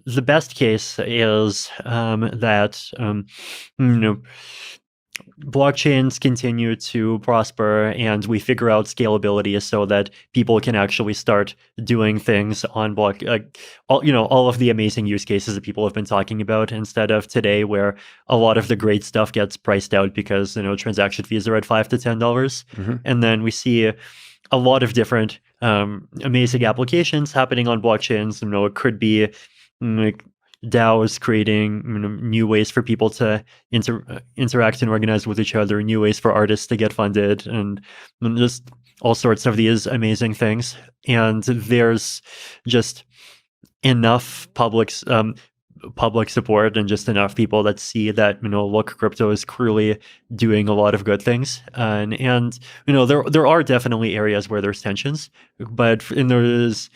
the best case is that you know blockchains continue to prosper and we figure out scalability so that people can actually start doing things on all of the amazing use cases that people have been talking about, instead of today where a lot of the great stuff gets priced out because transaction fees are at $5 to $10. And then we see a lot of different amazing applications happening on blockchains. It could be like DAOs creating new ways for people to interact and organize with each other, new ways for artists to get funded, and just all sorts of these amazing things. And there's just enough public support and just enough people that see that look, crypto is clearly doing a lot of good things, and there are definitely areas where there's tensions, but there's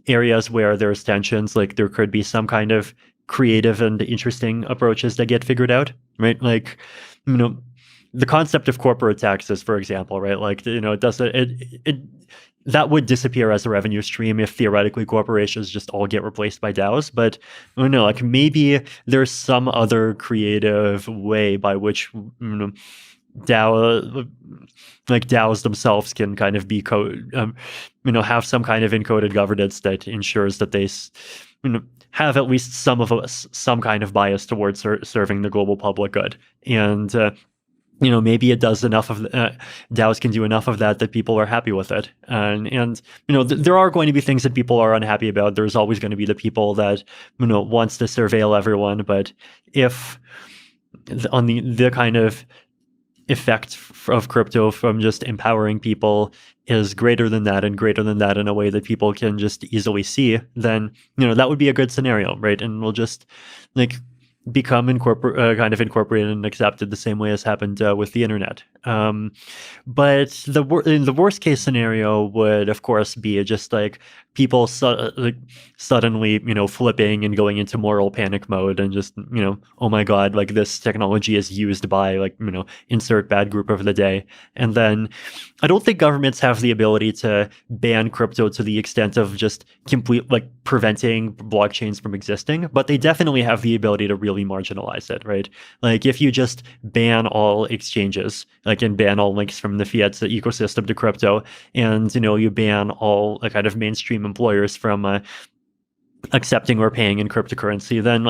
areas where there's tensions, like there could be some kind of creative and interesting approaches that get figured out, right? Like, the concept of corporate taxes, for example, right? Like, that would disappear as a revenue stream if theoretically corporations just all get replaced by DAOs. But I don't know, like maybe there's some other creative way by which DAOs themselves can kind of be have some kind of encoded governance that ensures that they have at least some kind of bias towards serving the global public good. And maybe it does enough of DAOs can do enough of that people are happy with it. And there are going to be things that people are unhappy about. There's always going to be the people that wants to surveil everyone. But if on the kind of effect of crypto from just empowering people is greater than that, and greater than that in a way that people can just easily see, then that would be a good scenario, right? And we'll just become kind of incorporated and accepted the same way as happened with the internet. But the worst case scenario would, of course, be just like people suddenly, flipping and going into moral panic mode and just, oh my God, like this technology is used by insert bad group of the day. And then I don't think governments have the ability to ban crypto to the extent of just preventing blockchains from existing, but they definitely have the ability to really marginalize it, right? Like if you just ban all exchanges, and ban all links from the fiat ecosystem to crypto, and you ban all kind of mainstream employers from accepting or paying in cryptocurrency, then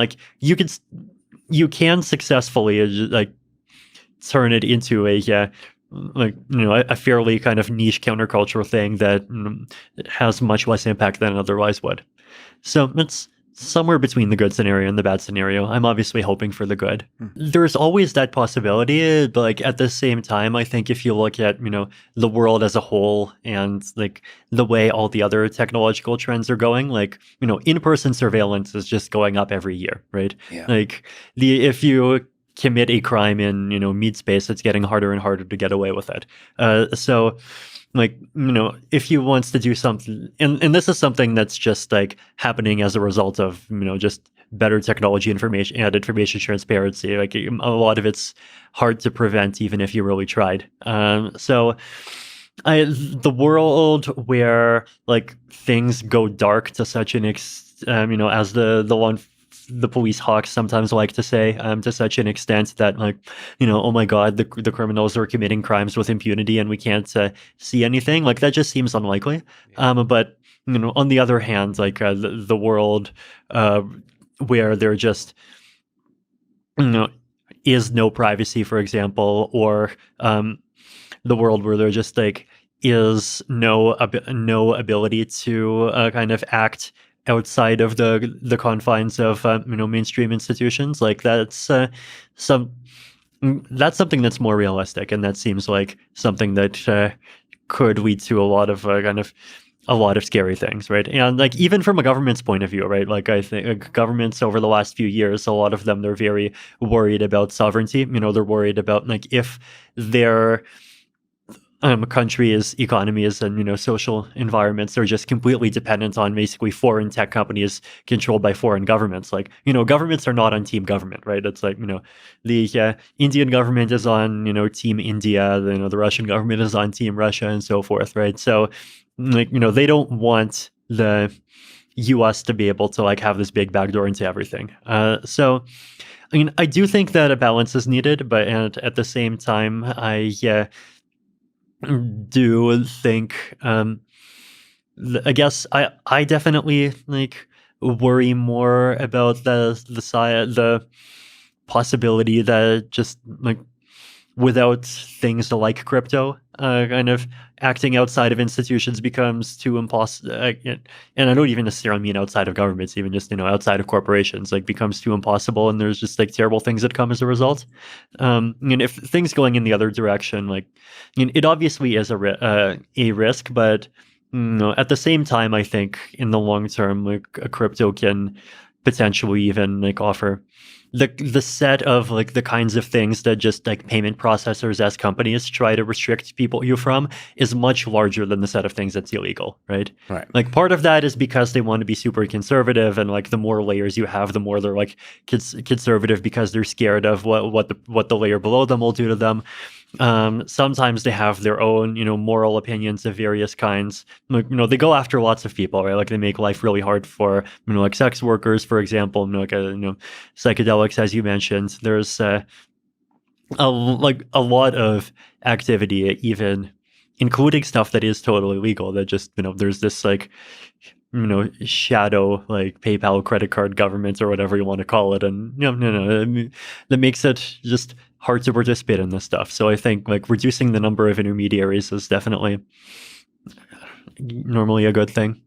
you can successfully turn it into a fairly kind of niche countercultural thing that has much less impact than it otherwise would. So it's somewhere between the good scenario and the bad scenario. I'm obviously hoping for the good. There's always that possibility, but at the same time, I think if you look at, the world as a whole and the way all the other technological trends are going, in-person surveillance is just going up every year, right? Yeah. If you commit a crime in, meat space, it's getting harder and harder to get away with it. So if he wants to do something, and this is something that's just happening as a result of, just better technology, information transparency. A lot of it's hard to prevent, even if you really tried. So the world where things go dark to such an as the police hawks sometimes like to say, to such an extent that oh my God, the criminals are committing crimes with impunity and we can't see anything. That just seems unlikely. But on the other hand, the world where there just is no privacy, for example, or the world where there just is no ability to kind of act outside of the confines of mainstream institutions, that's something that's more realistic, and that seems like something that could lead to a lot of scary things, right? And even from a government's point of view, right? I think governments over the last few years, a lot of them, they're very worried about sovereignty. They're worried about if their countries, economies, and social environments are just completely dependent on basically foreign tech companies controlled by foreign governments. Governments are not on team government, right? It's the Indian government is on team India, the Russian government is on team Russia, and so forth, right? So they don't want the us to be able to like have this big backdoor into everything. So I mean, I do think that a balance is needed, but at the same time, I do think I guess I definitely like worry more about the possibility that just like without things like crypto, kind of acting outside of institutions becomes too impossible. And I don't even necessarily mean outside of governments, even just outside of corporations, like becomes too impossible, and there's just like terrible things that come as a result. And if things going in the other direction, like it obviously is a risk, but at the same time, I think in the long term, like a crypto can potentially even like offer the set of like the kinds of things that just like payment processors as companies try to restrict you from is much larger than the set of things that's illegal, right? Right. Like part of that is because they want to be super conservative, and like the more layers you have, the more they're like conservative because they're scared of what the layer below them will do to them. Sometimes they have their own, moral opinions of various kinds. Like, they go after lots of people, right? Like they make life really hard for, like sex workers, for example, like, psychedelics, as you mentioned. There's a lot of activity, even including stuff that is totally legal, that just, there's this like, shadow like PayPal credit card government or whatever you want to call it. And that makes it just hard to participate in this stuff. So I think like reducing the number of intermediaries is definitely normally a good thing.